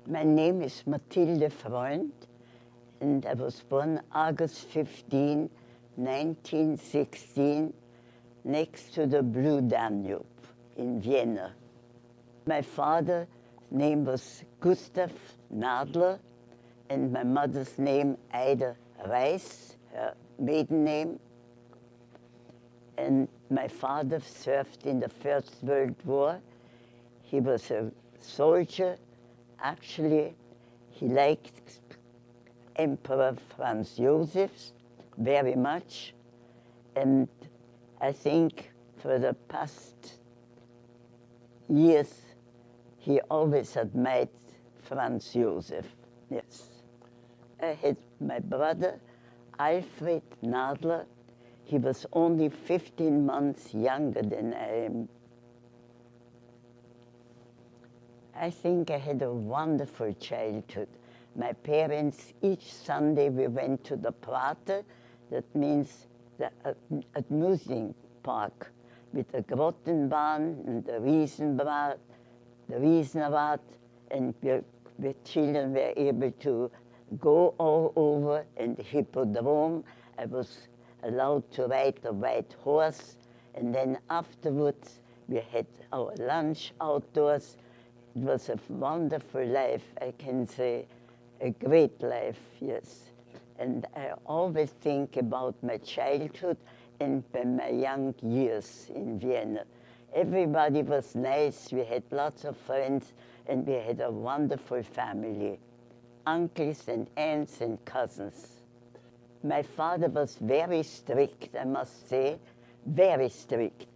My name is Mathilde Freund, and I was born August 15, 1916, next to the Blue Danube in Vienna. My father's name was Gustav Nadler, and my mother's name Ida Reis, her maiden name. And my father served in the First World War. He was a soldier. Actually, he liked Emperor Franz Joseph very much. And I think for the past years, he always admired Franz Joseph, yes. I had my brother, Alfred Nadler. He was only 15 months younger than I am. I think I had a wonderful childhood. My parents, each Sunday we went to the Prater, that means the amusing park, with the Grottenbahn and the Riesenrad, and the children were able to go all over, and the Hippodrome. I was allowed to ride the white horse, and then afterwards we had our lunch outdoors. It was a wonderful life, I can say, a great life, yes. And I always think about my childhood and my young years in Vienna. Everybody was nice, we had lots of friends, and we had a wonderful family, uncles and aunts and cousins. My father was very strict, I must say, very strict,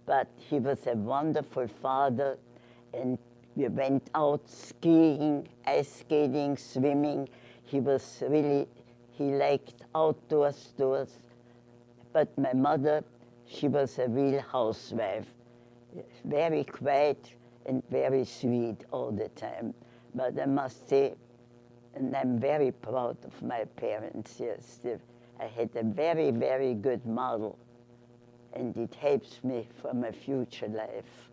but he was a wonderful father, and we went out skiing, ice skating, swimming. He liked outdoor stores. But my mother, she was a real housewife, very quiet and very sweet all the time. But I must say, and I'm very proud of my parents, yes. I had a very, very good model, and it helps me for my future life.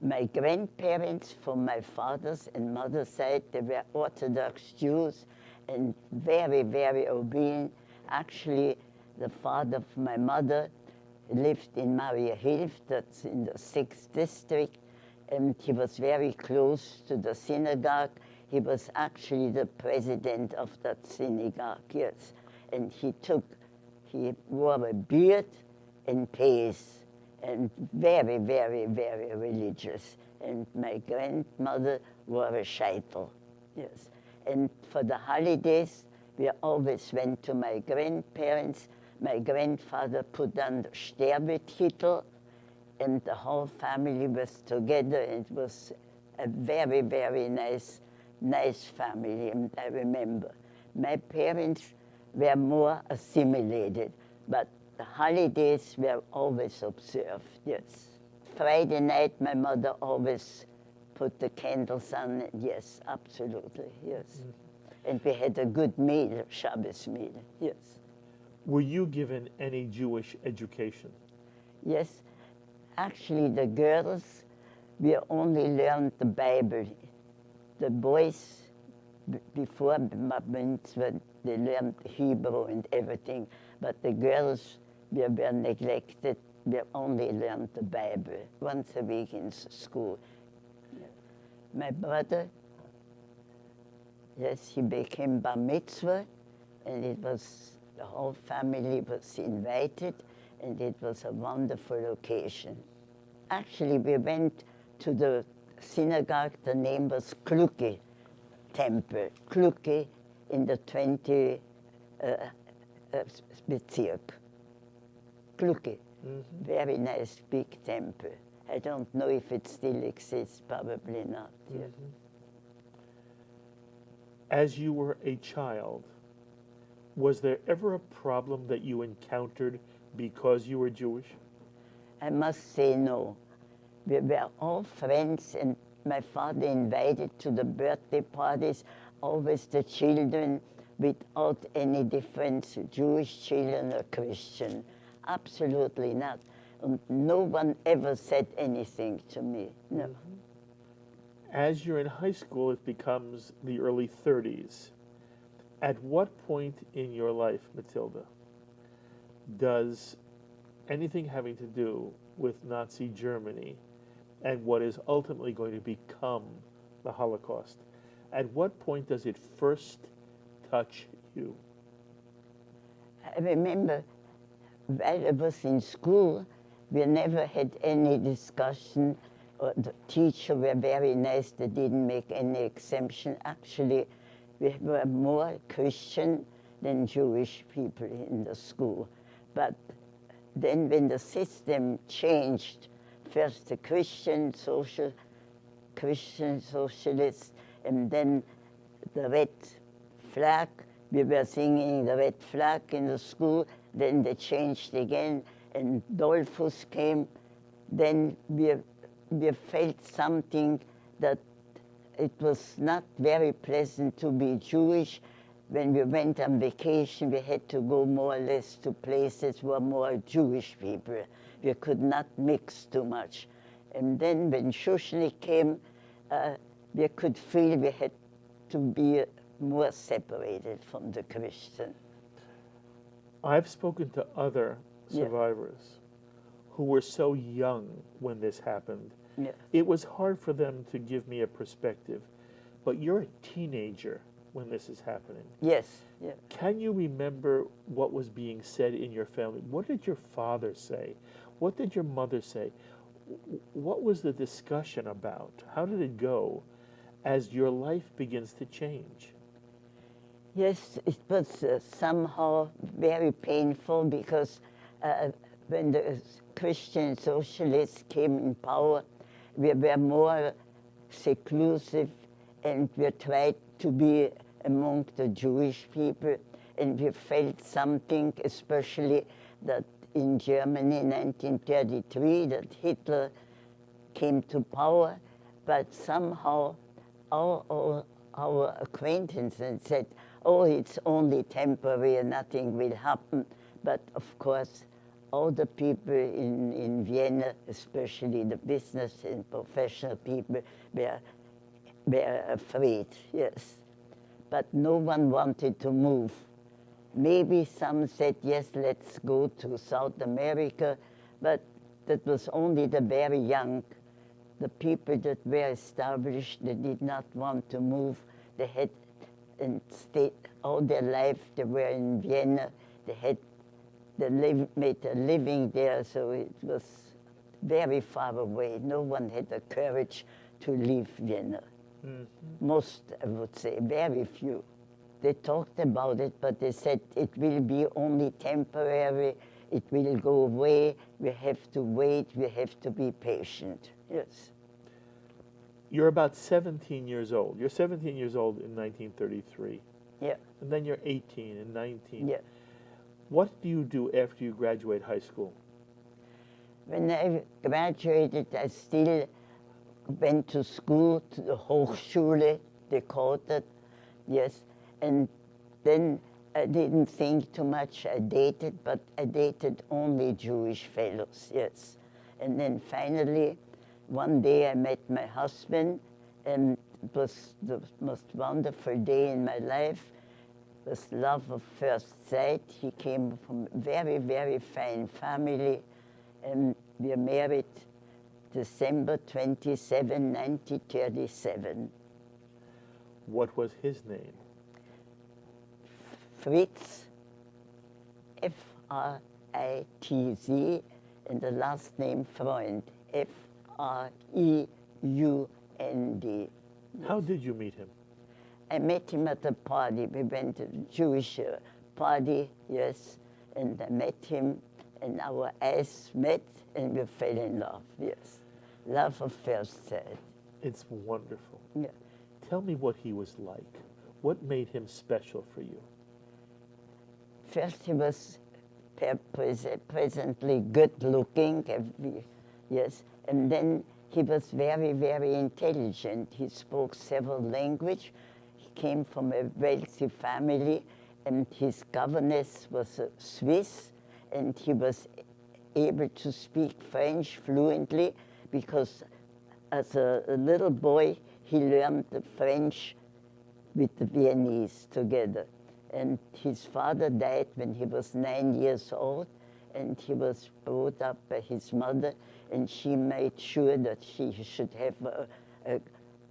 My grandparents from my father's and mother's side, they were Orthodox Jews and very, very obedient. Actually, the father of my mother lived in Mariahilf, that's in the 6th district, and he was very close to the synagogue. He was actually the president of that synagogue, yes. And he wore a beard and pays, and very, very, very religious. And my grandmother wore a scheitel, yes. And for the holidays, we always went to my grandparents. My grandfather put on the Sterbetitel, and the whole family was together. It was a very, very nice family, and I remember. My parents were more assimilated, but the holidays were always observed, yes. Friday night, my mother always put the candles on, yes, absolutely, yes. Mm-hmm. And we had a good meal, Shabbos meal, yes. Were you given any Jewish education? Yes, actually the girls, we only learned the Bible. The boys, before mitzvah, they learned Hebrew and everything, but the girls, we were neglected. We only learned the Bible once a week in school. My brother, yes, he became bar mitzvah, and it was, the whole family was invited, and it was a wonderful occasion. Actually, we went to the synagogue, the name was Kluge Temple, Kluge in the 20 Bezirk. Kluge, very nice big temple. I don't know if it still exists, probably not. Yes. As you were a child, was there ever a problem that you encountered because you were Jewish? I must say no. We were all friends, and my father invited to the birthday parties always the children without any difference, Jewish children or Christian. Absolutely not. And no one ever said anything to me, no. As you're in high school, it becomes the early 30s. At what point in your life, Matilda, does anything having to do with Nazi Germany and what is ultimately going to become the Holocaust, at what point does it first touch you? I remember while I was in school, we never had any discussion. The teachers were very nice. They didn't make any exemption. Actually, we were more Christian than Jewish people in the school. But then when the system changed, first the Christian socialists, and then the red flag. We were singing the red flag in the school. Then they changed again, and Dollfuss came. Then we felt something that it was not very pleasant to be Jewish. When we went on vacation, we had to go more or less to places where more Jewish people. We could not mix too much. And then when Schuschnigg came, we could feel we had to be more separated from the Christian. I've spoken to other survivors who were so young when this happened. Yeah. It was hard for them to give me a perspective. But you're a teenager when this is happening. Yes. Yeah. Can you remember what was being said in your family? What did your father say? What did your mother say? What was the discussion about? How did it go as your life begins to change? Yes, it was somehow very painful because when the Christian socialists came in power, we were more seclusive, and we tried to be among the Jewish people, and we felt something, especially that in Germany in 1933, that Hitler came to power, but somehow our acquaintances said, oh, it's only temporary and nothing will happen. But of course, all the people in Vienna, especially the business and professional people, were afraid, yes. But no one wanted to move. Maybe some said, yes, let's go to South America, but that was only the very young. The people that were established, they did not want to move. They had and stayed all their life. They were in Vienna. They made a living there, so it was very far away. No one had the courage to leave Vienna. Mm-hmm. Most, I would say, very few. They talked about it, but they said it will be only temporary. It will go away. We have to wait. We have to be patient. Yes. You're about 17 years old. You're 17 years old in 1933. Yeah. And then you're 18 and 19. Yeah. What do you do after you graduate high school? When I graduated, I still went to school, to the Hochschule, they called it, yes. And then I didn't think too much. I dated, but I dated only Jewish fellows, yes. And then finally, one day I met my husband, and it was the most wonderful day in my life. It was love of first sight. He came from a very, very fine family, and we were married December 27, 1937. What was his name? Fritz, F-R-I-T-Z, and the last name Freund, F-R-E-U-N-D. How did you meet him? I met him at a party. We went to a Jewish party, yes, and I met him, and our eyes met, and we fell in love, yes. Love of first sight. It's wonderful. Yeah. Tell me what he was like. What made him special for you? First, he was presently good looking, yes, and then he was very, very intelligent. He spoke several languages. He came from a wealthy family, and his governess was a Swiss, and he was able to speak French fluently because as a little boy, he learned the French with the Viennese together. And his father died when he was 9 years old, and he was brought up by his mother, and she made sure that he should have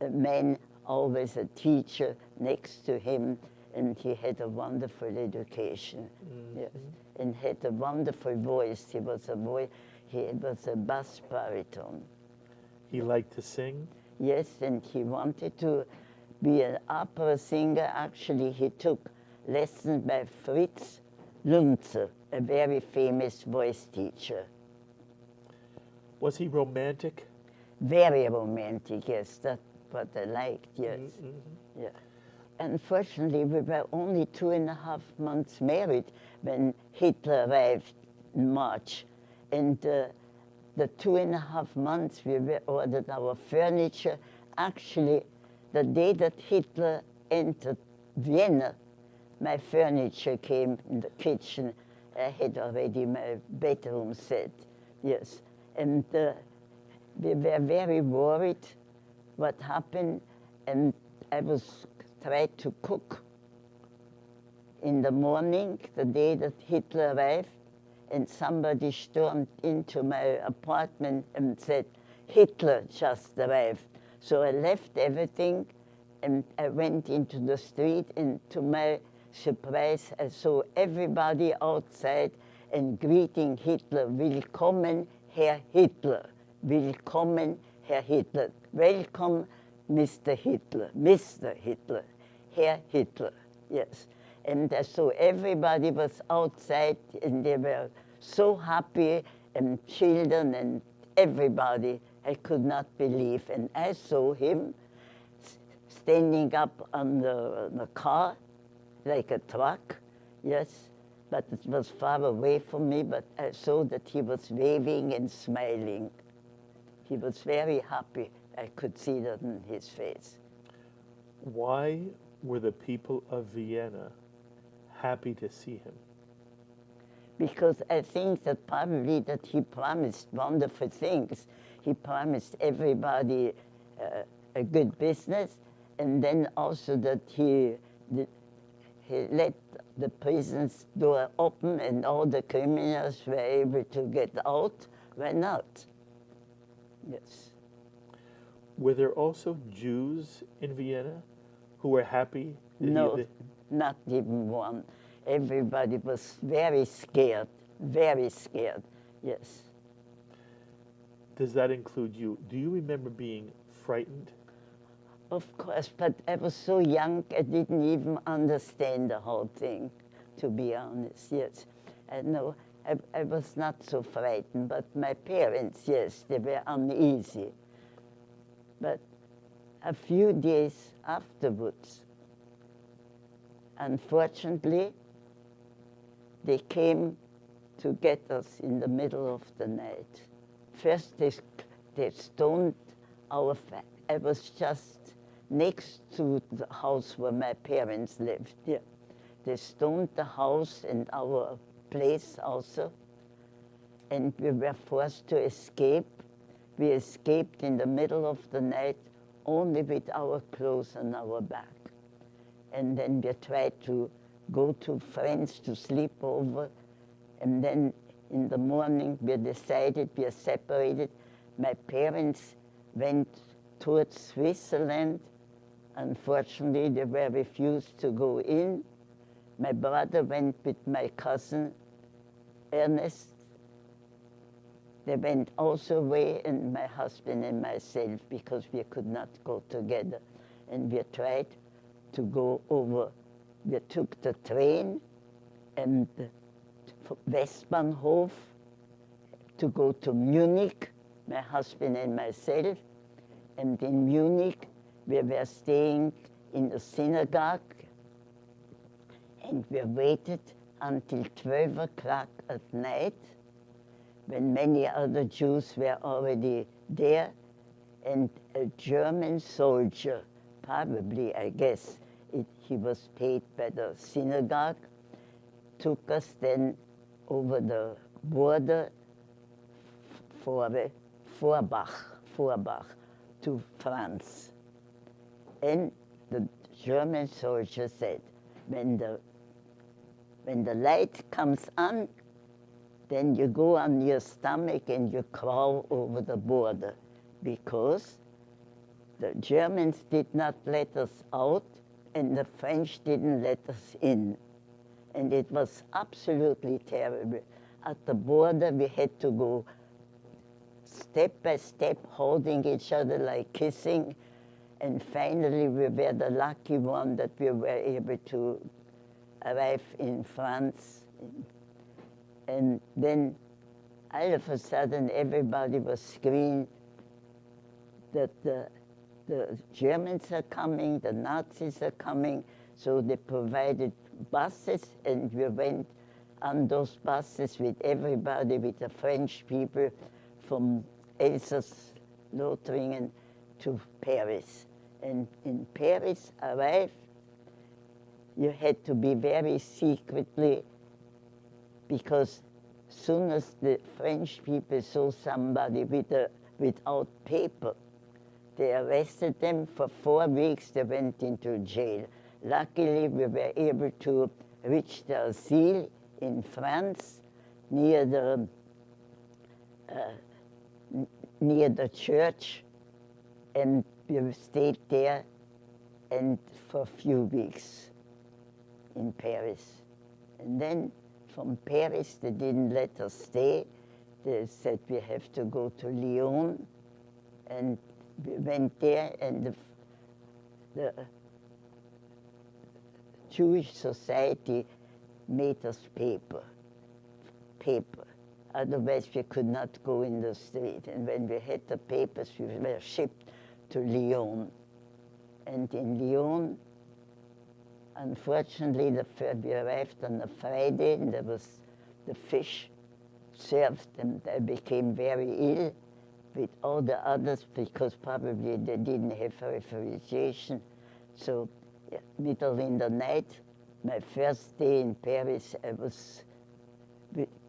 a man, always a teacher next to him, and he had a wonderful education. Mm-hmm. Yes. And had a wonderful voice. He was a bass baritone. He liked to sing? Yes, and he wanted to be an opera singer. Actually, he took lessons by Fritz Lunzer, a very famous voice teacher. Was he romantic? Very romantic, yes. That's what I liked, yes. Mm-hmm. Yeah. Unfortunately, we were only 2.5 months married when Hitler arrived in March. And the 2.5 months we ordered our furniture. Actually, the day that Hitler entered Vienna, my furniture came in the kitchen. I had already my bedroom set, yes. And we were very worried what happened, and I was tried to cook in the morning, the day that Hitler arrived, and somebody stormed into my apartment and said, Hitler just arrived. So I left everything and I went into the street, and to my surprise, I saw everybody outside and greeting Hitler. Willkommen, Herr Hitler. Willkommen, Herr Hitler. Welcome, Mr. Hitler. Mr. Hitler. Herr Hitler. Yes. And I saw everybody was outside, and they were so happy, and children and everybody. I could not believe. And I saw him standing up on the car, like a truck, yes, but it was far away from me, but I saw that he was waving and smiling. He was very happy. I could see that in his face. Why were the people of Vienna happy to see him? Because I think that probably that he promised wonderful things. He promised everybody a good business, and then also that he let the prison's door open and all the criminals were able to get out. Why not? Yes. Were there also Jews in Vienna who were happy? No, not even one. Everybody was very scared, yes. Does that include you? Do you remember being frightened? Of course, but I was so young, I didn't even understand the whole thing, to be honest, yes. No, I was not so frightened, but my parents, yes, they were uneasy. But a few days afterwards, unfortunately, they came to get us in the middle of the night. First, they stoned our family. I was just next to the house where my parents lived. Yeah. They stoned the house and our place also, and we were forced to escape. We escaped in the middle of the night only with our clothes on our back. And then we tried to go to friends to sleep over, and then in the morning we decided we are separated. My parents went towards Switzerland. Unfortunately, they were refused to go in. My brother went with my cousin Ernest. They went also away, and my husband and myself, because we could not go together. And we tried to go over. We took the train and Westbahnhof to go to Munich, my husband and myself. And in Munich, we were staying in the synagogue, and we waited until 12 o'clock at night, when many other Jews were already there, and a German soldier, probably, I guess, he was paid by the synagogue, took us then over the border Vorbach to France. And the German soldier said, when the light comes on, then you go on your stomach and you crawl over the border, because the Germans did not let us out and the French didn't let us in. And it was absolutely terrible. At the border, we had to go step by step, holding each other like kissing. And finally, we were the lucky one that we were able to arrive in France. And then all of a sudden, everybody was screaming that the Germans are coming, the Nazis are coming. So they provided buses, and we went on those buses with everybody, with the French people from Alsace, Lothringen to Paris. And in Paris arrived, you had to be very secretly, because soon as the French people saw somebody without paper, they arrested them. For 4 weeks they went into jail. Luckily, we were able to reach the asile in France, near the church, and we stayed there and for a few weeks in Paris. And then from Paris, they didn't let us stay. They said we have to go to Lyon, and we went there, and the Jewish Society made us paper. Otherwise, we could not go in the street. And when we had the papers, we were shipped to Lyon. And in Lyon, unfortunately, we arrived on a Friday, and there was the fish served, and I became very ill with all the others, because probably they didn't have refrigeration. So, middle in the night, my first day in Paris, I was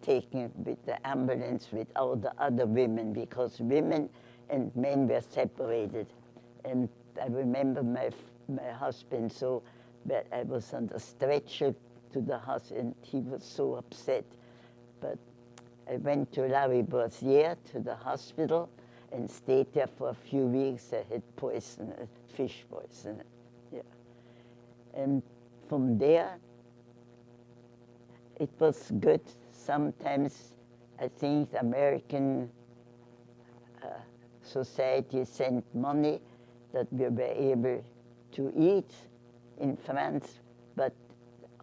taken with the ambulance with all the other women, because women and men were separated. And I remember my husband, so that I was on the stretcher to the house, and he was so upset. But I went to La Riboisière, to the hospital, and stayed there for a few weeks. I had poison, fish poison. Yeah. And from there, it was good. Sometimes I think the American society sent money that we were able to eat in France, but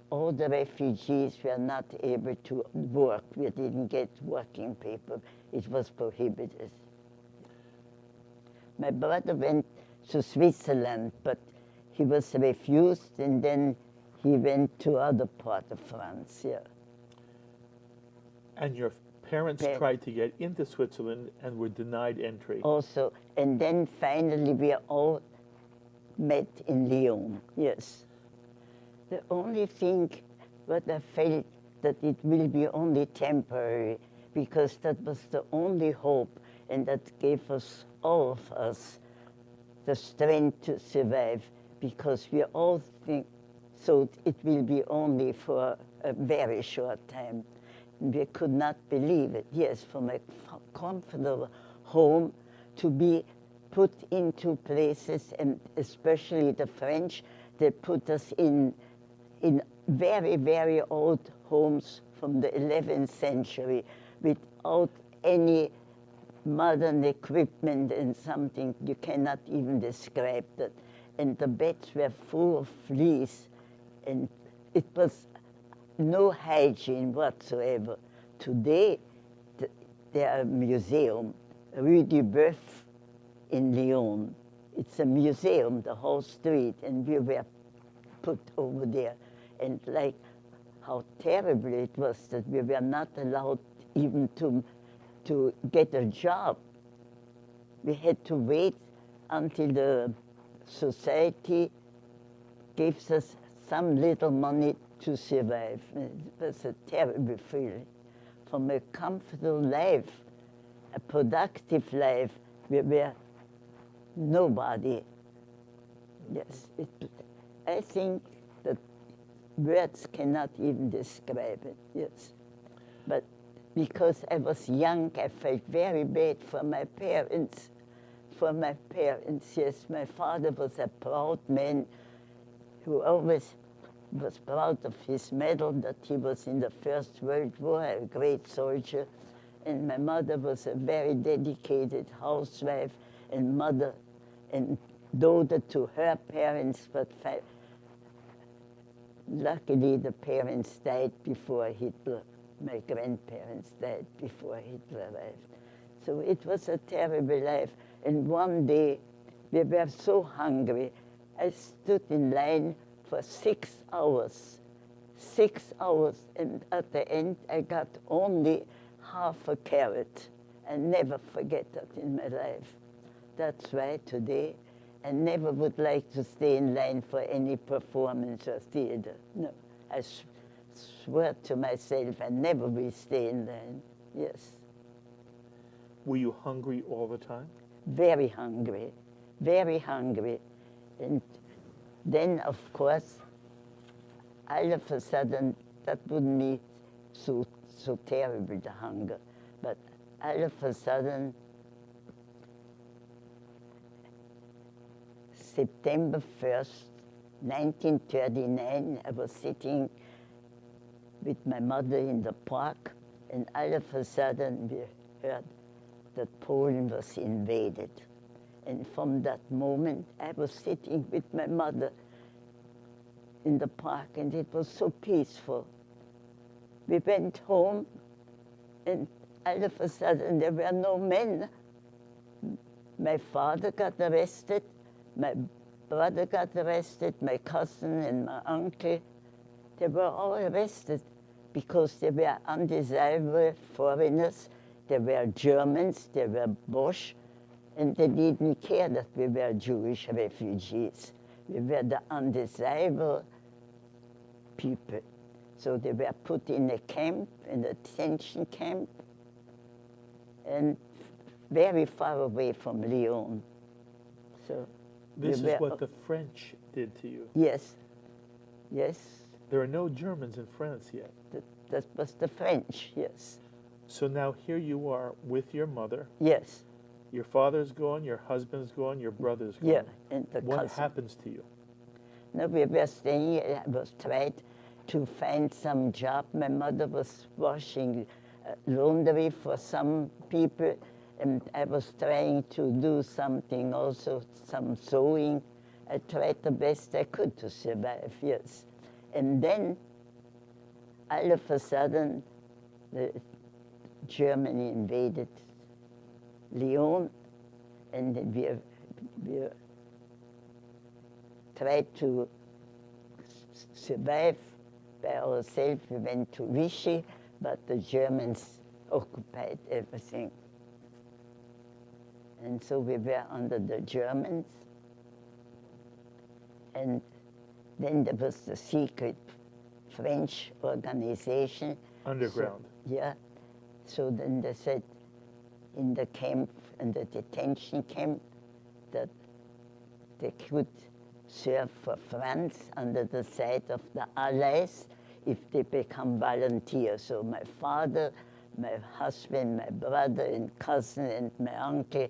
all the refugees were not able to work. We didn't get working paper. It was prohibited. My brother went to Switzerland, but he was refused, and then he went to other part of France, yeah. And your parents tried to get into Switzerland and were denied entry. Also, and then finally we all met in Lyon, yes. The only thing what I felt that it will be only temporary, because that was the only hope, and that gave us, all of us, the strength to survive, because we all think, so it will be only for a very short time. We could not believe it. Yes, from a comfortable home to be put into places, and especially the French, they put us in very, very old homes from the 11th century without any modern equipment, and something you cannot even describe that. And the beds were full of fleas, and it was no hygiene whatsoever. Today, there are a museum, Rue du Boeuf in Lyon. It's a museum, the whole street, and we were put over there. And like how terrible it was that we were not allowed even to get a job. We had to wait until the society gives us some little money to survive. It was a terrible feeling. From a comfortable life, a productive life, we were nobody. Yes. I think that words cannot even describe it, yes. But because I was young, I felt very bad for my parents. For my parents, yes. My father was a proud man who always was proud of his medal, that he was in the First World War, a great soldier. And my mother was a very dedicated housewife and mother and daughter to her parents, but luckily the parents died before Hitler. My grandparents died before Hitler arrived. So it was a terrible life. And one day we were so hungry, I stood in line for 6 hours. 6 hours, and at the end I got only half a carrot. I never forget that in my life. That's why today I never would like to stay in line for any performance or theater. No, I swear to myself I never will stay in line. Yes. Were you hungry all the time? Very hungry, very hungry. And then, of course, all of a sudden, that wouldn't be so terrible, the hunger. But all of a sudden, September 1st, 1939, I was sitting with my mother in the park, and all of a sudden we heard that Poland was invaded. And from that moment, I was sitting with my mother in the park, and it was so peaceful. We went home, and all of a sudden there were no men. My father got arrested, my brother got arrested, my cousin and my uncle. They were all arrested because they were undesirable foreigners. They were Germans, they were Bosch, and they didn't care that we were Jewish refugees. We were the undesirable people. So they were put in a camp, in a detention camp, and very far away from Lyon. So this is what the French did to you. Yes, yes. There are no Germans in France yet. That was the French, yes. So now here you are with your mother. Yes. Your father's gone, your husband's gone, your brother's gone. Yeah, and the What cousin. happens to you? No, we were staying, I was trying to find some job. My mother was washing laundry for some people, and I was trying to do something also, some sewing. I tried the best I could to survive, yes. And then, all of a sudden, Germany invaded Lyon, and we tried to survive by ourselves. We went to Vichy, but the Germans occupied everything. And so we were under the Germans. And then there was the secret French organization. Underground. So, yeah. So then they said in the camp, in the detention camp, that they could serve for France under the side of the Allies if they become volunteers. So my father, my husband, my brother and cousin and my uncle,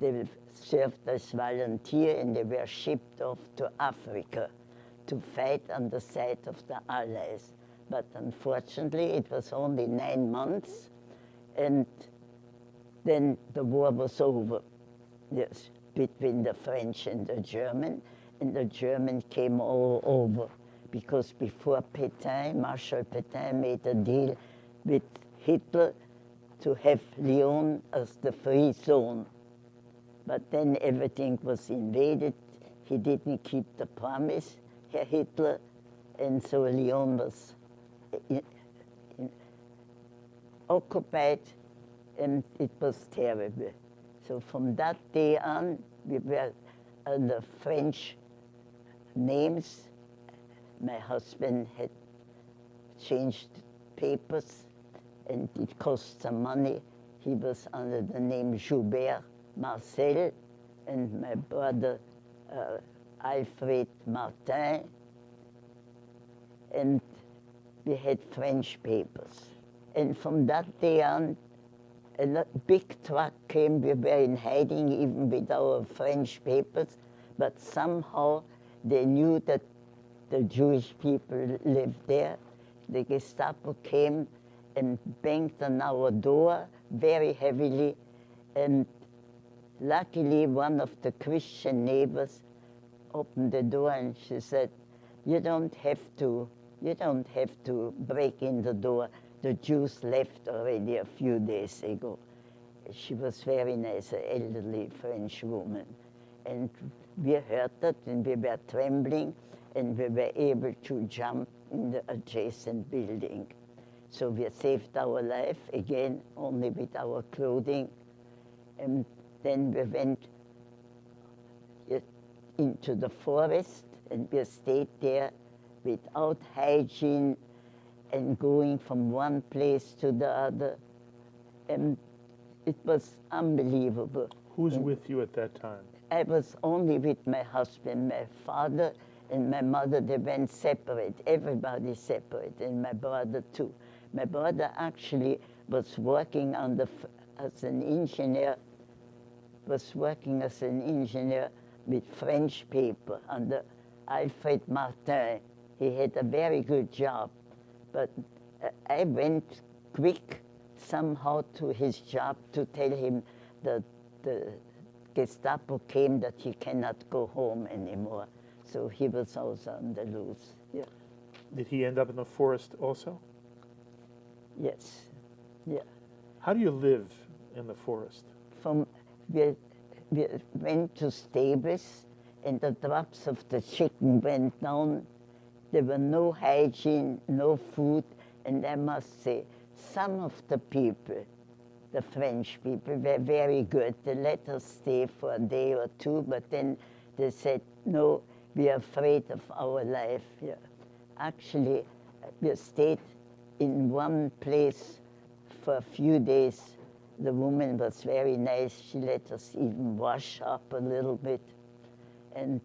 they served as volunteers, and they were shipped off to Africa to fight on the side of the Allies. But unfortunately, it was only 9 months, and then the war was over, yes, between the French and the German came all over, because before Pétain, Marshal Pétain made a deal with Hitler to have Lyon as the free zone. But then everything was invaded. He didn't keep the promise, Hitler, and so Lyon was occupied, and it was terrible. So from that day on, we were under French names. My husband had changed papers, and it cost some money. He was under the name Joubert Marcel, and my brother Alfred Martin, and we had French papers. And from that day on, a big truck came. We were in hiding even with our French papers, but somehow they knew that the Jewish people lived there. The Gestapo came and banged on our door very heavily, and luckily one of the Christian neighbors opened the door and she said, you don't have to break in the door. The Jews left already a few days ago. She was very nice, an elderly French woman. And we heard that and we were trembling and we were able to jump in the adjacent building. So we saved our life, again, only with our clothing. And then we went into the forest and we stayed there without hygiene and going from one place to the other. And it was unbelievable. Who's with you at that time? I was only with my husband. My father and my mother, they went separate, everybody separate, and my brother too. My brother actually was working as an engineer with French paper under Alfred Martin. He had a very good job, but I went quick somehow to his job to tell him that the Gestapo came, that he cannot go home anymore. So he was also on the loose. Yeah. Did he end up in the forest also? Yes. Yeah. How do you live in the forest? We went to stables, and the drops of the chicken went down. There were no hygiene, no food, and I must say, some of the people, the French people, were very good. They let us stay for a day or two, but then they said, no, we are afraid of our life. Yeah. Actually, we stayed in one place for a few days. The woman was very nice. She let us even wash up a little bit. And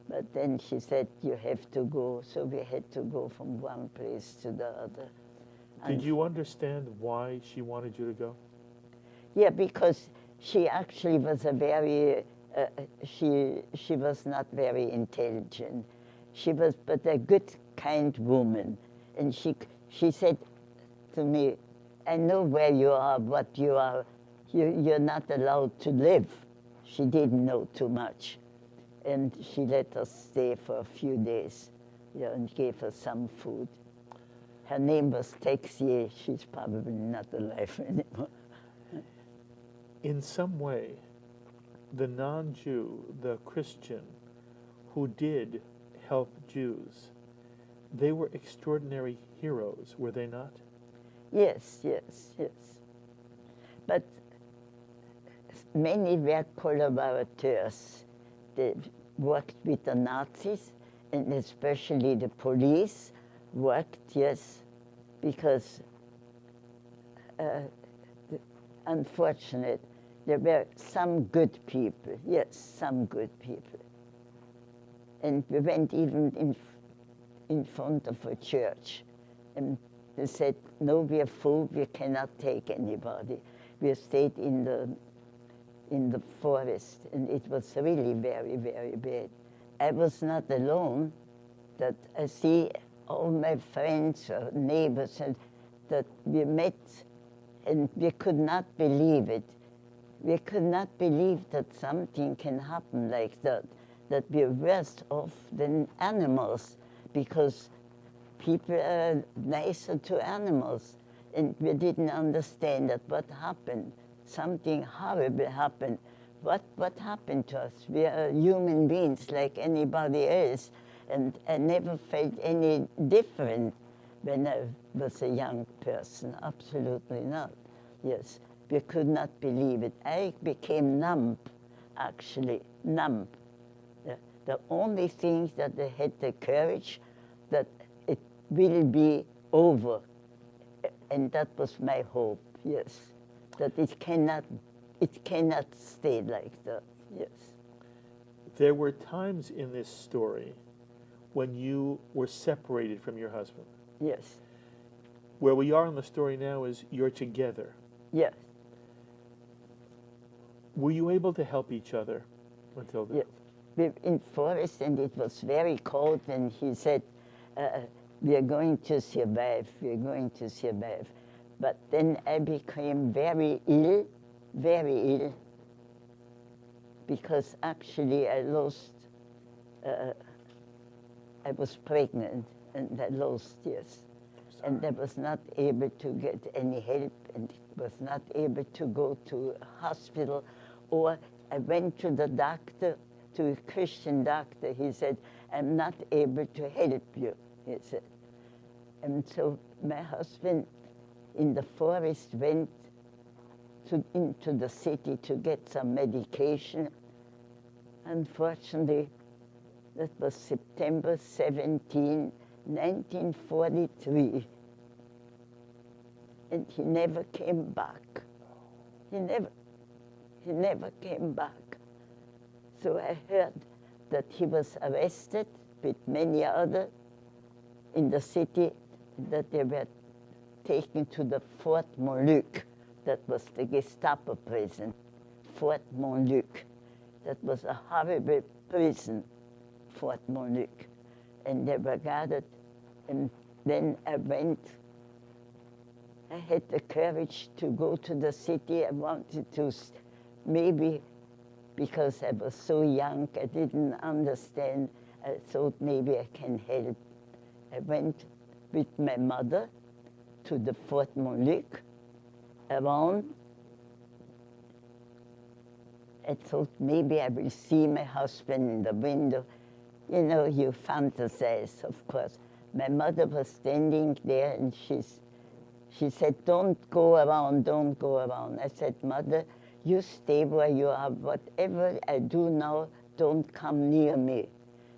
but then she said, you have to go. So we had to go from one place to the other. Did you understand why she wanted you to go? Yeah, because she actually was a very, she was not very intelligent. She was but a good, kind woman. And she said to me, I know where you are, what you are. You're not allowed to live. She didn't know too much. And she let us stay for a few days, yeah, and gave us some food. Her name was Texier. She's probably not alive anymore. In some way, the non-Jew, the Christian, who did help Jews, they were extraordinary heroes, were they not? Yes, yes, yes. But many were collaborators. They worked with the Nazis, and especially the police worked, yes, because unfortunate, there were some good people, yes, some good people. And we went even in front of a church, and they said, no, we are full, we cannot take anybody. We stayed in the forest, and it was really very, very bad. I was not alone, that I see all my friends or neighbors and that we met, and we could not believe it. We could not believe that something can happen like that we're worse off than animals, because people are nicer to animals, and we didn't understand that what happened. Something horrible happened. What happened to us? We are human beings like anybody else, and I never felt any different when I was a young person. Absolutely not. Yes, we could not believe it. I became numb, actually, numb. The only thing that I had the courage that it will be over, and that was my hope. Yes, that it cannot stay like that. Yes. There were times in this story when you were separated from your husband. Yes, Where we are in the story now is you're together. yes, Were you able to help each other, Mathilde? yes. We were in forest and it was very cold and he said, we are going to survive, we are going to survive. But then I became very ill, because actually I lost, I was pregnant and I lost, yes. And I was not able to get any help and was not able to go to a hospital. Or I went to the doctor, to a Christian doctor. He said, I'm not able to help you, he said. And so my husband in the forest went into the city to get some medication. Unfortunately, that was September 17, 1943. And he never came back. He never came back. So I heard that he was arrested with many others in the city, that they were taken to the Fort Montluc. That was the Gestapo prison, Fort Montluc. That was a horrible prison, Fort Montluc. And they were gathered, and then I had the courage to go to the city. I wanted to, maybe because I was so young, I didn't understand. I thought maybe I can help. I went with my mother to the Fort Montluc around. I thought maybe I will see my husband in the window. You know, you fantasize, of course. My mother was standing there and she said, don't go around, don't go around. I said, Mother, you stay where you are. Whatever I do now, don't come near me.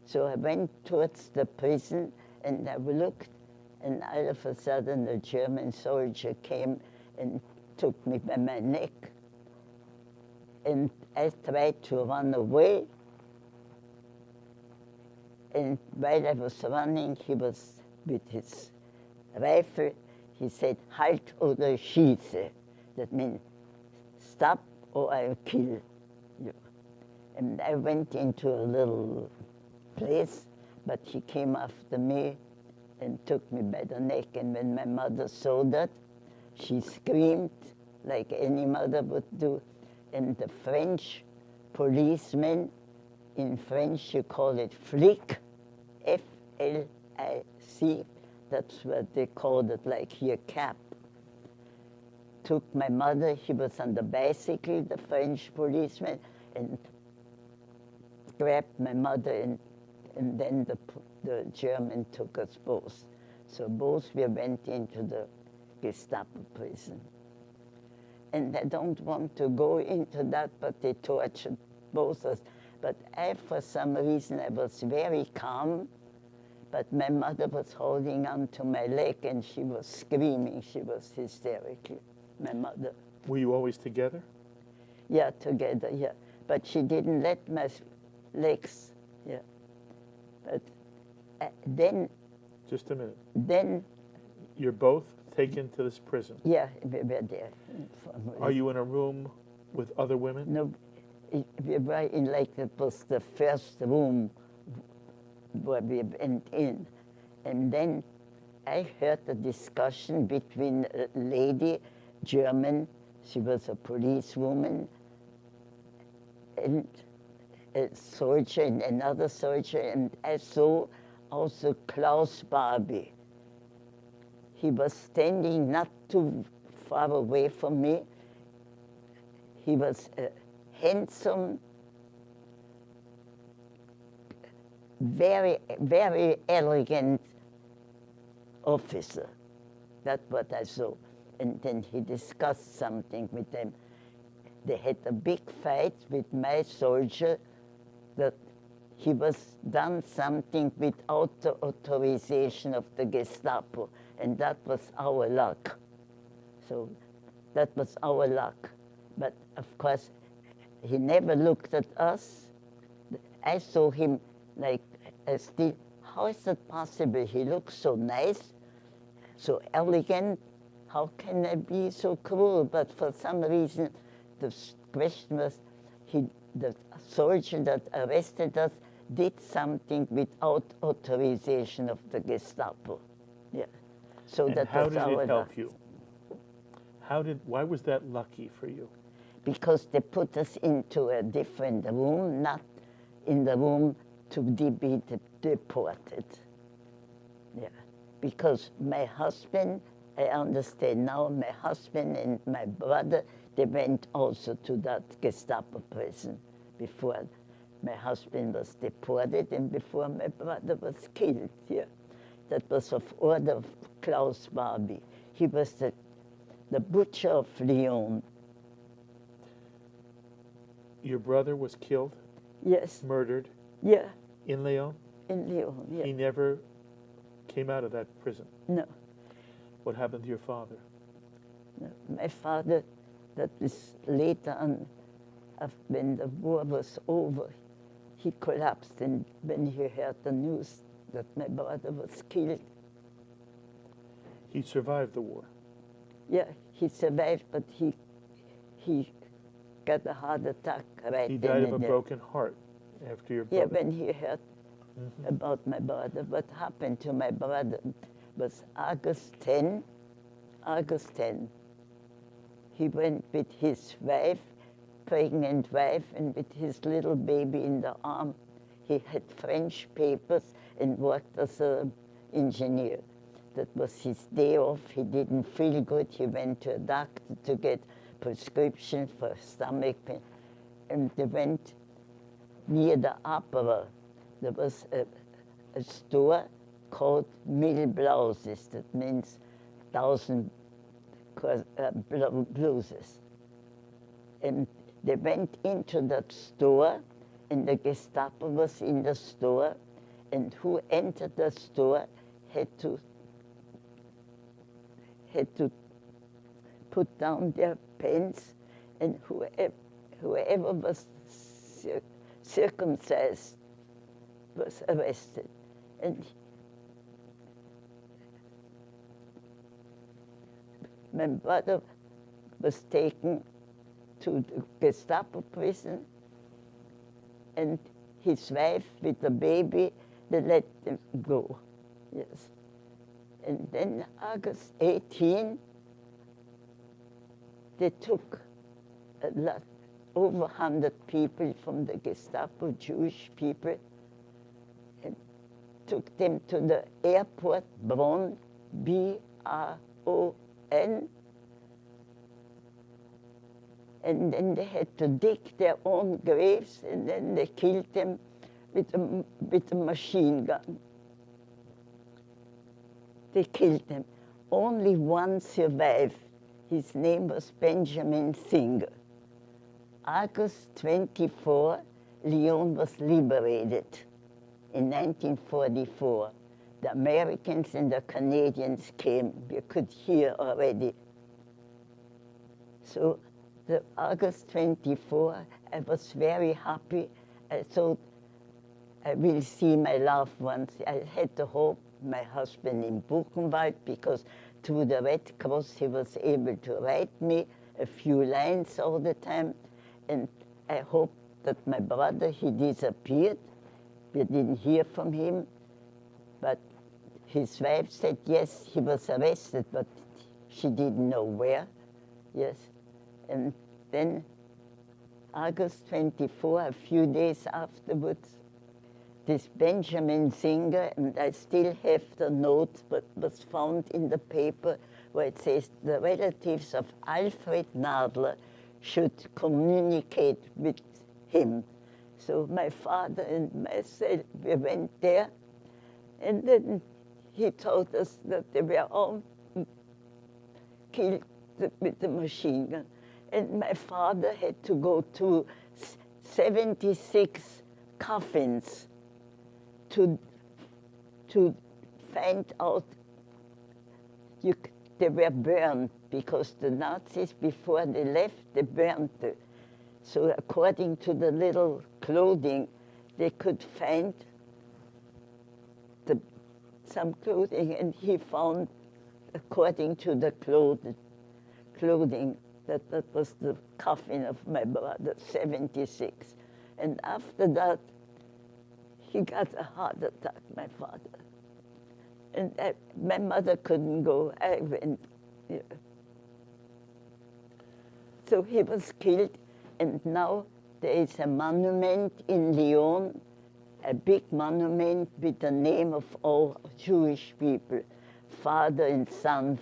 So I went towards the prison and I looked, and all of a sudden a German soldier came and took me by my neck. And I tried to run away. And while I was running, he was with his rifle. He said, halt oder schieße. That means, stop or I'll kill you. And I went into a little place, but he came after me and took me by the neck. And when my mother saw that, she screamed like any mother would do. And the French policeman, in French you call it flic, F-L-I-C, that's what they called it, like here, cap. Took my mother, he was on the bicycle, the French policeman, and grabbed my mother, and then the German took us both. So both we went into the Gestapo prison. And I don't want to go into that, but they tortured both of us. But for some reason, I was very calm, but my mother was holding on to my leg and she was screaming. She was hysterical, my mother. Were you always together? Yeah, together, yeah. But she didn't let my legs, yeah. But then... Just a minute. Then... You're both taken to this prison? Yeah, we were there. Are you in a room with other women? No, we were in, like, it was the first room where we went in. And then I heard a discussion between a lady, German, she was a policewoman, and a soldier and another soldier, and I saw also Klaus Barbie. He was standing not too far away from me. He was a handsome, very, very elegant officer. That's what I saw. And then he discussed something with them. They had a big fight with my soldier that he was done something without the authorization of the Gestapo, and that was our luck. So that was our luck. But of course, he never looked at us. I saw him like, still, how is it possible? He looks so nice, so elegant. How can I be so cruel? But for some reason, the question was, the soldier that arrested us did something without authorization of the Gestapo. Yeah. So And that how was did our it help luck. you? Why was that lucky for you? Because they put us into a different room, not in the room to be deported. Yeah. Because my husband, I understand now, my husband and my brother, they went also to that Gestapo prison before my husband was deported and before my brother was killed. Yeah. That was of order of Klaus Barbie. He was the butcher of Lyon. Your brother was killed, Yes. murdered Yeah. in Lyon? In Lyon. Yeah. He never came out of that prison. No. What happened to your father? No. My father, that is later on, when the war was over, he collapsed, and when he heard the news that my brother was killed, He survived the war. yeah, he survived, but he got a heart attack right He then died of and a there. broken heart after your Yeah, brother. when he heard about my brother, what happened to my brother was August 10. He went with his wife, pregnant wife, and with his little baby in the arm. He had French papers and worked as an engineer. That was his day off. He didn't feel good. He went to a doctor to get prescription for stomach pain. And they went near the opera. There was a store called Mille Blouses. That means 1,000 blouses. And they went into that store, and the Gestapo was in the store, and who entered the store had to put down their pants, and whoever was circumcised was arrested. And my brother was taken to the Gestapo prison, and his wife with the baby, they let them go. Yes. And then August 18, they took a lot, over 100 people from the Gestapo, Jewish people, and took them to the airport, Bonn, B-R-O-N, and then they had to dig their own graves, and then they killed them with a machine gun. They killed them. Only one survived. His name was Benjamin Singer. August 24, Lyon was liberated in 1944. The Americans and the Canadians came. You could hear already. So the August 24, I was very happy. I thought I will see my loved ones. I had the hope, my husband in Buchenwald, because through the Red Cross he was able to write me a few lines all the time. And I hoped that my brother, he disappeared. We didn't hear from him. But his wife said, yes, he was arrested, but she didn't know where. Yes. And then August 24, a few days afterwards, this Benjamin Singer, and I still have the note that was found in the paper where it says the relatives of Alfred Nadler should communicate with him. So my father and myself, we went there, and then he told us that they were all killed with the machine gun. And my father had to go to 76 coffins to find out. They were burned because the Nazis, before they left, they burned them. So according to the little clothing, they could find some clothing, and he found, according to the clothing, that was the coffin of my brother, 76. And after that, he got a heart attack, my father. And my mother couldn't go. I went. Yeah. So he was killed, and now there is a monument in Lyon, a big monument with the name of all Jewish people. Father and son,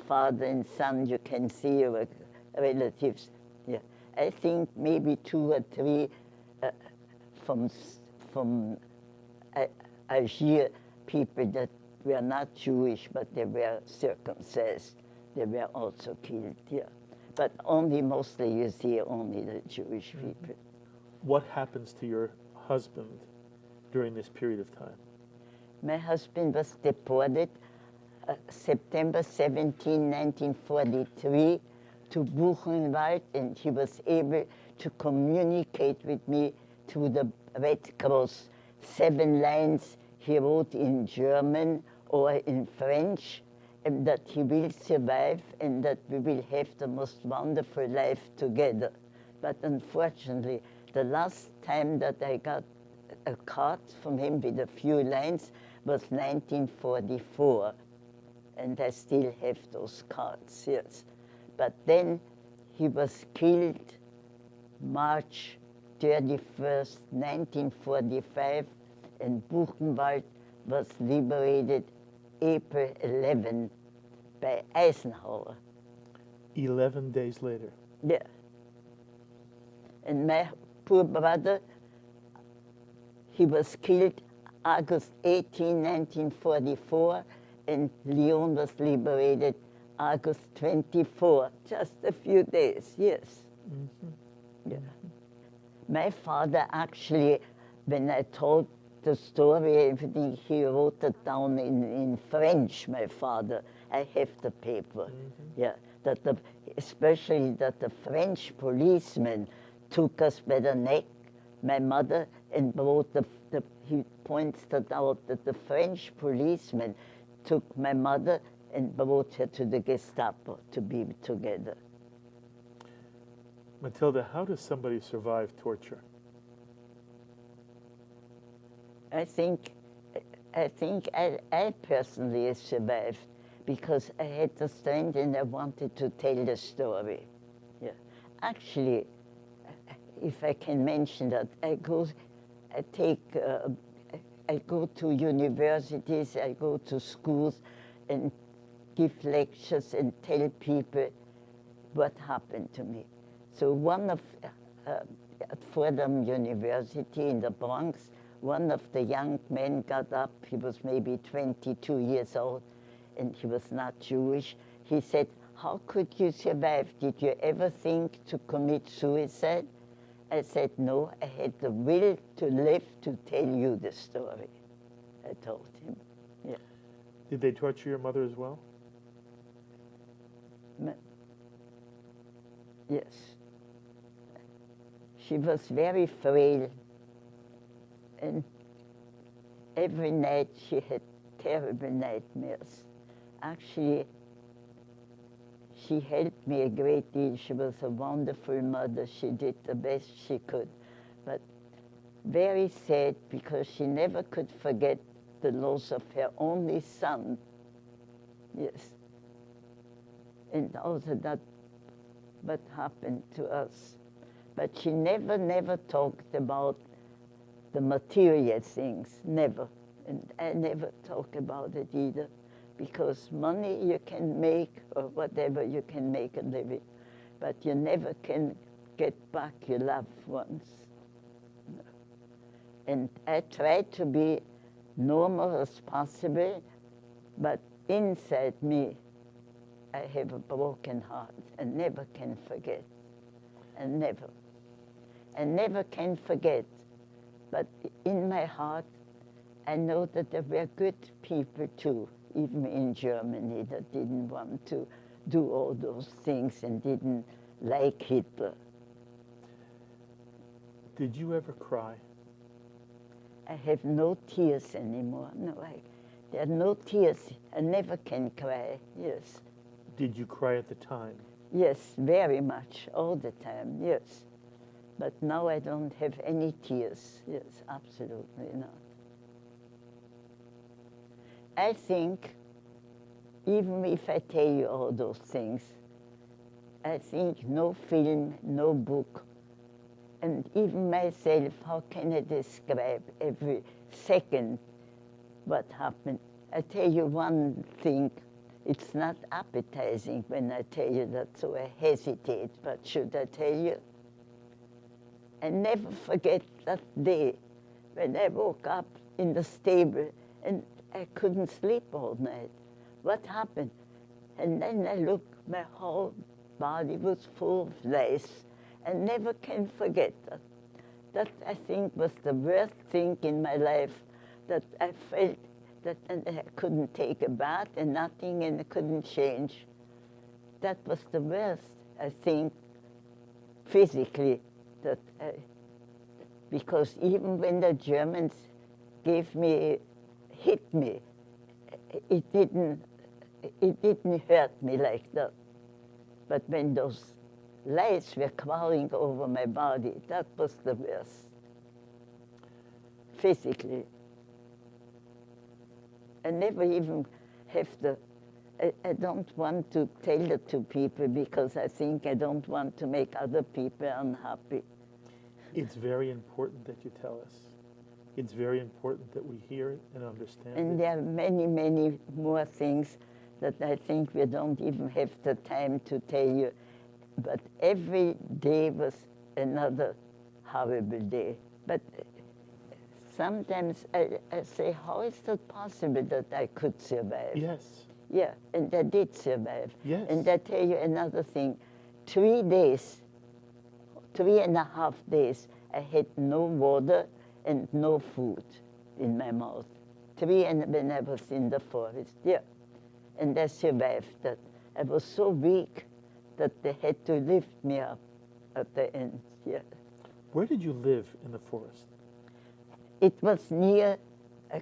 you can see your relatives. Yeah. I think maybe 2 or 3 from Algiers, people that were not Jewish, but they were circumcised. They were also killed, yeah. But mostly you see only the Jewish people. What happens to your husband during this period of time? My husband was deported September 17, 1943 to Buchenwald, and he was able to communicate with me through the Red Cross. 7 lines he wrote in German or in French, and that he will survive and that we will have the most wonderful life together. But unfortunately, the last time that I got a card from him with a few lines was 1944, and I still have those cards, yes. But then he was killed March 31st, 1945, and Buchenwald was liberated April 11 by Eisenhower. 11 days later. Yeah. And my poor brother, he was killed August 18, 1944, and Lyon was liberated August 24, just a few days, yes. Mm-hmm. Yeah. My father actually, when I told the story, everything, he wrote it down in French, my father. I have the paper. Mm-hmm. Yeah, especially that the French policeman took us by the neck, my mother, and brought he points that out, that the French policeman took my mother and brought her to the Gestapo to be together. Mathilde, how does somebody survive torture? I think I personally survived because I had the strength and I wanted to tell the story. Yeah. Actually, if I can mention that, I go to universities, I go to schools and give lectures and tell people what happened to me. So one of, at Fordham University in the Bronx, one of the young men got up, he was maybe 22 years old, and he was not Jewish. He said, "How could you survive? Did you ever think to commit suicide?" I said, "No, I had the will to live to tell you the story," I told him. Yeah. Did they torture your mother as well? Yes. She was very frail, and every night she had terrible nightmares. Actually, she helped me a great deal. She was a wonderful mother. She did the best she could. But very sad because she never could forget the loss of her only son. Yes. And also that what happened to us. But she never talked about the material things, never. And I never talk about it either, because money you can make, or whatever, you can make a living, but you never can get back your loved ones. No. And I try to be normal as possible, but inside me, I have a broken heart and never can forget, and never. I never can forget, but in my heart, I know that there were good people too, even in Germany, that didn't want to do all those things and didn't like Hitler. Did you ever cry? I have no tears anymore. No, there are no tears. I never can cry. Yes. Did you cry at the time? Yes, very much, all the time. Yes. But now I don't have any tears. Yes, absolutely not. I think, even if I tell you all those things, I think no film, no book, and even myself, how can I describe every second what happened? I tell you one thing, it's not appetizing when I tell you that, so I hesitate, but should I tell you? I never forget that day when I woke up in the stable and I couldn't sleep all night. What happened? And then I looked, my whole body was full of lice. I never can forget that. That, I think, was the worst thing in my life, that I felt that and I couldn't take a bath and nothing, and I couldn't change. That was the worst, I think, physically, because even when the Germans hit me, it didn't hurt me like that. But when those lice were crawling over my body, that was the worst, physically. I never even have I don't want to tell it to people because I think I don't want to make other people unhappy. It's very important that you tell us. It's very important that we hear it and understand And it. there are many, many more things that I think we don't even have the time to tell you. But every day was another horrible day. But sometimes I say, how is it possible that I could survive? Yes. Yeah, and I did survive. Yes. And I tell you another thing. 3.5 days, I had no water and no food in my mouth. When I was in the forest, yeah. And I survived that. I was so weak that they had to lift me up at the end, yeah. Where did you live in the forest? It was near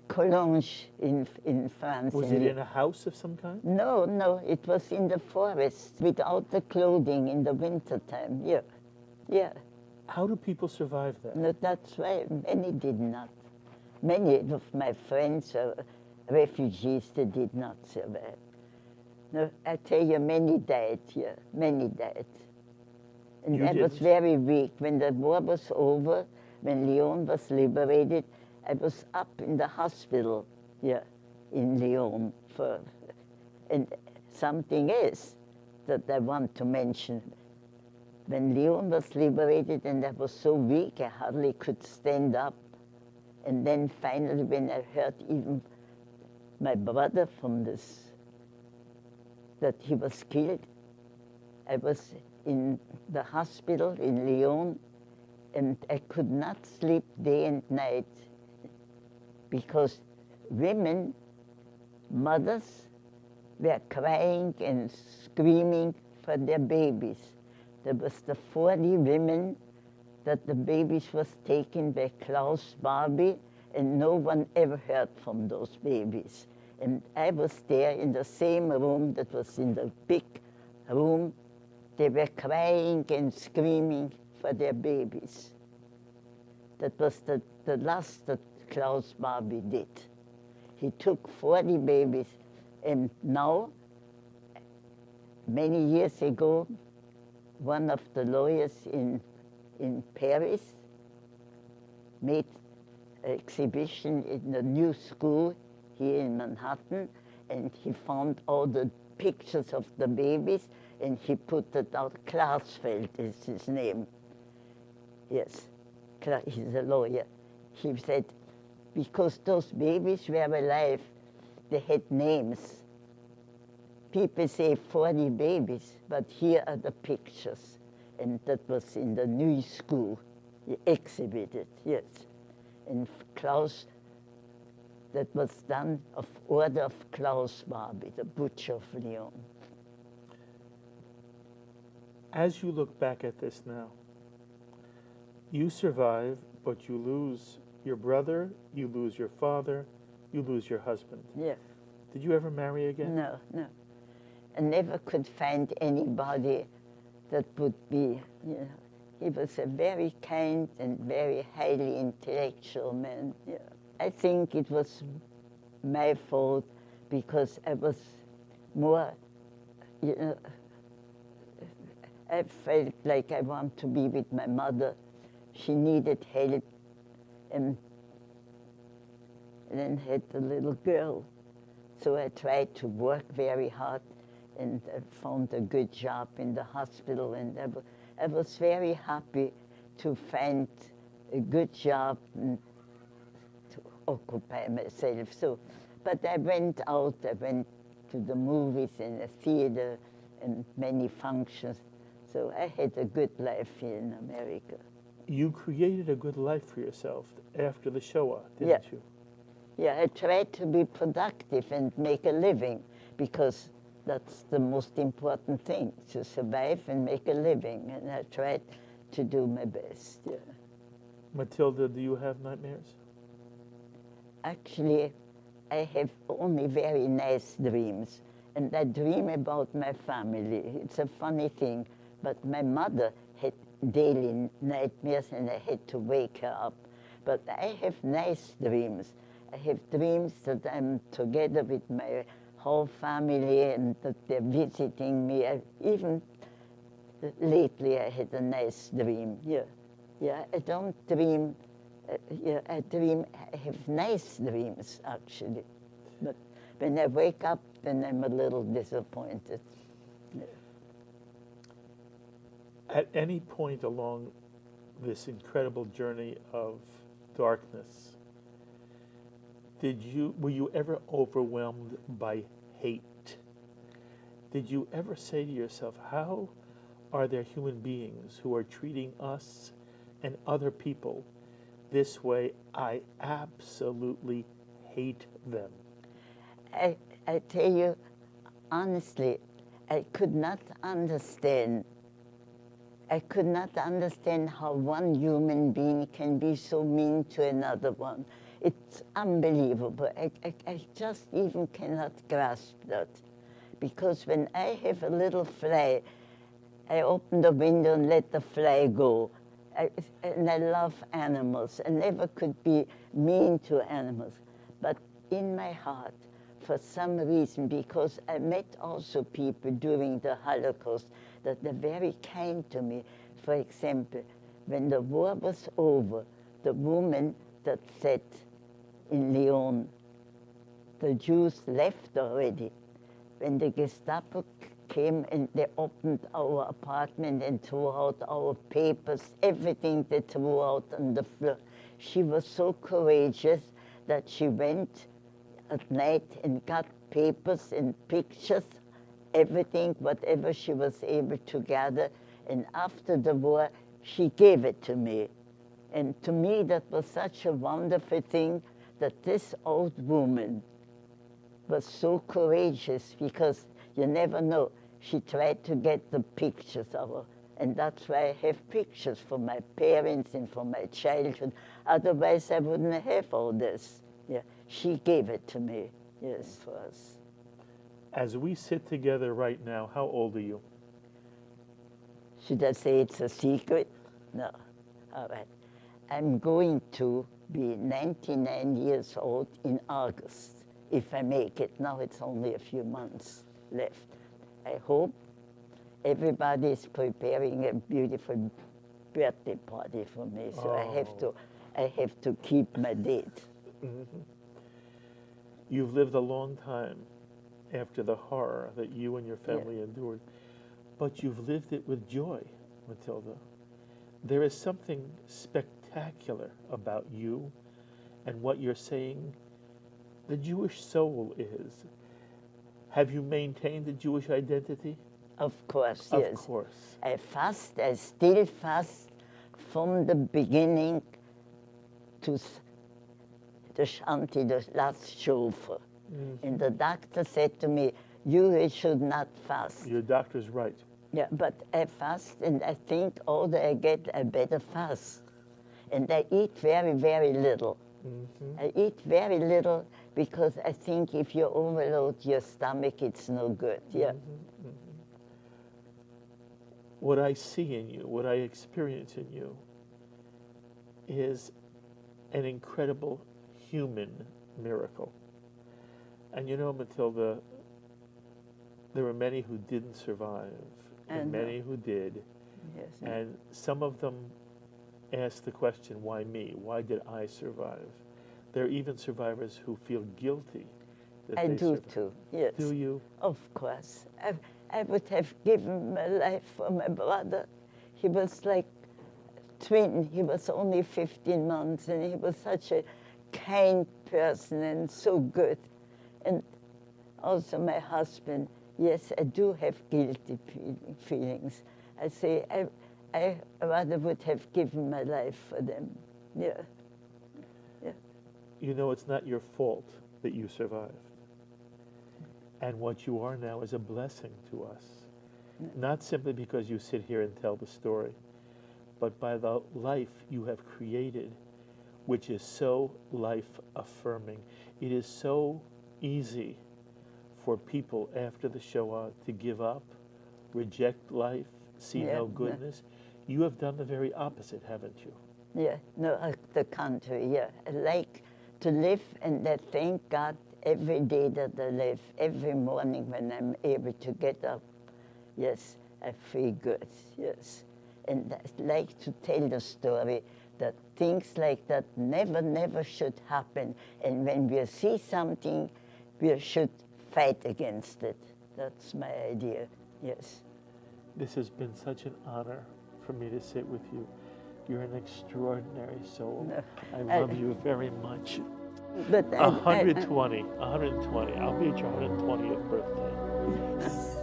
Collonges in France. Was it in a house of some kind? No, it was in the forest without the clothing in the wintertime, yeah. Yeah. How do people survive that? No, that's why many did not. Many of my friends are refugees that did not survive. No, I tell you, many died here, many died. And You I was didn't? very weak. When the war was over, when Lyon was liberated, I was up in the hospital here in Lyon. And something else that I want to mention. When Lyon was liberated and I was so weak, I hardly could stand up. And then finally, when I heard even my brother from that he was killed, I was in the hospital in Lyon, and I could not sleep day and night because women, mothers, were crying and screaming for their babies. There was the 40 women that the babies was taken by Klaus Barbie, and no one ever heard from those babies. And I was there in the same room that was in the big room. They were crying and screaming for their babies. That was the last that Klaus Barbie did. He took 40 babies, and now, many years ago, one of the lawyers in Paris made an exhibition in the new school here in Manhattan, and he found all the pictures of the babies, and he put it out. Klarsfeld is his name. Yes, he's a lawyer. He said, because those babies were alive, they had names. People say 40 babies, but here are the pictures. And that was in the new school. He exhibited, yes. And Klaus, that was done of order of Klaus Barbie, the butcher of Lyon. As you look back at this now, you survive, but you lose your brother, you lose your father, you lose your husband. Yeah. Did you ever marry again? No, no. I never could find anybody that would be, you know. He was a very kind and very highly intellectual man. Yeah. I think it was my fault because I was more, you know, I felt like I want to be with my mother. She needed help, and then had a little girl. So I tried to work very hard, and I found a good job in the hospital, and I was very happy to find a good job and to occupy myself. So, but I went out, I went to the movies and the theater and many functions. So I had a good life here in America. You created a good life for yourself after the Shoah, didn't you? Yeah, I tried to be productive and make a living because that's the most important thing, to survive and make a living. And I tried to do my best, yeah. Mathilde, do you have nightmares? Actually, I have only very nice dreams. And I dream about my family. It's a funny thing, but my mother had daily nightmares and I had to wake her up. But I have nice dreams. I have dreams that I'm together with my whole family and that they're visiting me. Even lately I had a nice dream. Yeah, yeah. I don't dream. I have nice dreams actually. But when I wake up, then I'm a little disappointed. Yeah. At any point along this incredible journey of darkness, were you ever overwhelmed by hate? Did you ever say to yourself, how are there human beings who are treating us and other people this way? I absolutely hate them. I tell you, honestly, I could not understand how one human being can be so mean to another one. It's unbelievable. I just even cannot grasp that. Because when I have a little fly, I open the window and let the fly go. And I love animals. I never could be mean to animals. But in my heart, for some reason, because I met also people during the Holocaust that are very kind to me. For example, when the war was over, the woman that said in Lyon, the Jews left already. When the Gestapo came and they opened our apartment and threw out our papers, everything they threw out on the floor, she was so courageous that she went at night and got papers and pictures, everything, whatever she was able to gather. And after the war, she gave it to me. And to me, that was such a wonderful thing that this old woman was so courageous, because you never know. She tried to get the pictures of her. And that's why I have pictures for my parents and for my childhood. Otherwise, I wouldn't have all this. Yeah, she gave it to me, yes, for us. As we sit together right now, how old are you? Should I say it's a secret? No. All right. I'm going to be 99 years old in August, if I make it. Now it's only a few months left. I hope everybody is preparing a beautiful birthday party for me, so I have to keep my date. Mm-hmm. You've lived a long time after the horror that you and your family endured, but you've lived it with joy, Mathilde. There is something spectacular about you and what you're saying the Jewish soul is. Have you maintained the Jewish identity? Of course, yes. Of course. I fast, I still fast from the beginning to the Shanti, the last shofar. Mm-hmm. And the doctor said to me, you should not fast. Your doctor's right. Yeah, but I fast, and I think all that I get, I better fast. And I eat very, very little. Mm-hmm. I eat very little because I think if you overload your stomach, it's no good. Yeah. Mm-hmm. Mm-hmm. What I see in you, what I experience in you, is an incredible human miracle. And you know, Mathilde, there were many who didn't survive, and many who did. Yes. And some of them ask the question, why me? Why did I survive? There are even survivors who feel guilty that I they do survived. too, yes. Do you? Of course. I would have given my life for my brother. He was like twin. He was only 15 months, and he was such a kind person and so good. And also my husband, yes, I do have guilty feelings. I say I rather would have given my life for them. Yeah. Yeah. You know, it's not your fault that you survived. And what you are now is a blessing to us. Not simply because you sit here and tell the story, but by the life you have created, which is so life-affirming. It is so easy for people after the Shoah to give up, reject life, see no goodness. You have done the very opposite, haven't you? Yeah, no, the contrary, yeah. I like to live, and I thank God every day that I live, every morning when I'm able to get up. Yes, I feel good, yes. And I like to tell the story that things like that never should happen. And when we see something, we should fight against it. That's my idea, yes. This has been such an honor for me to sit with you. You're an extraordinary soul. No, I love you very much. But 120. I'll be at your 120th birthday.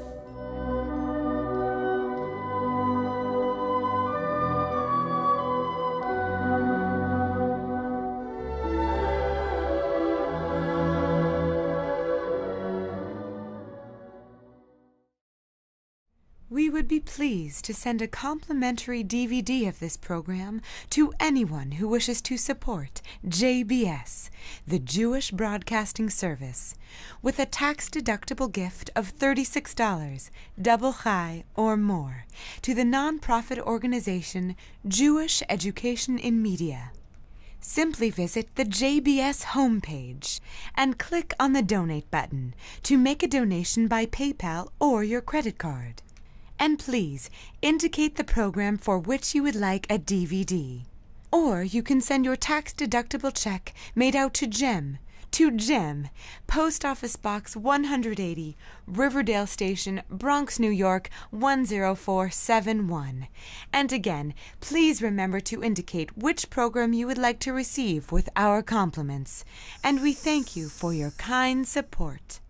We would be pleased to send a complimentary DVD of this program to anyone who wishes to support JBS, the Jewish Broadcasting Service, with a tax-deductible gift of $36, double chai or more, to the nonprofit organization Jewish Education in Media. Simply visit the JBS homepage and click on the Donate button to make a donation by PayPal or your credit card. And please indicate the program for which you would like a DVD. Or you can send your tax-deductible check made out to Jem, Post Office Box 180, Riverdale Station, Bronx, New York 10471. And again, please remember to indicate which program you would like to receive with our compliments. And we thank you for your kind support.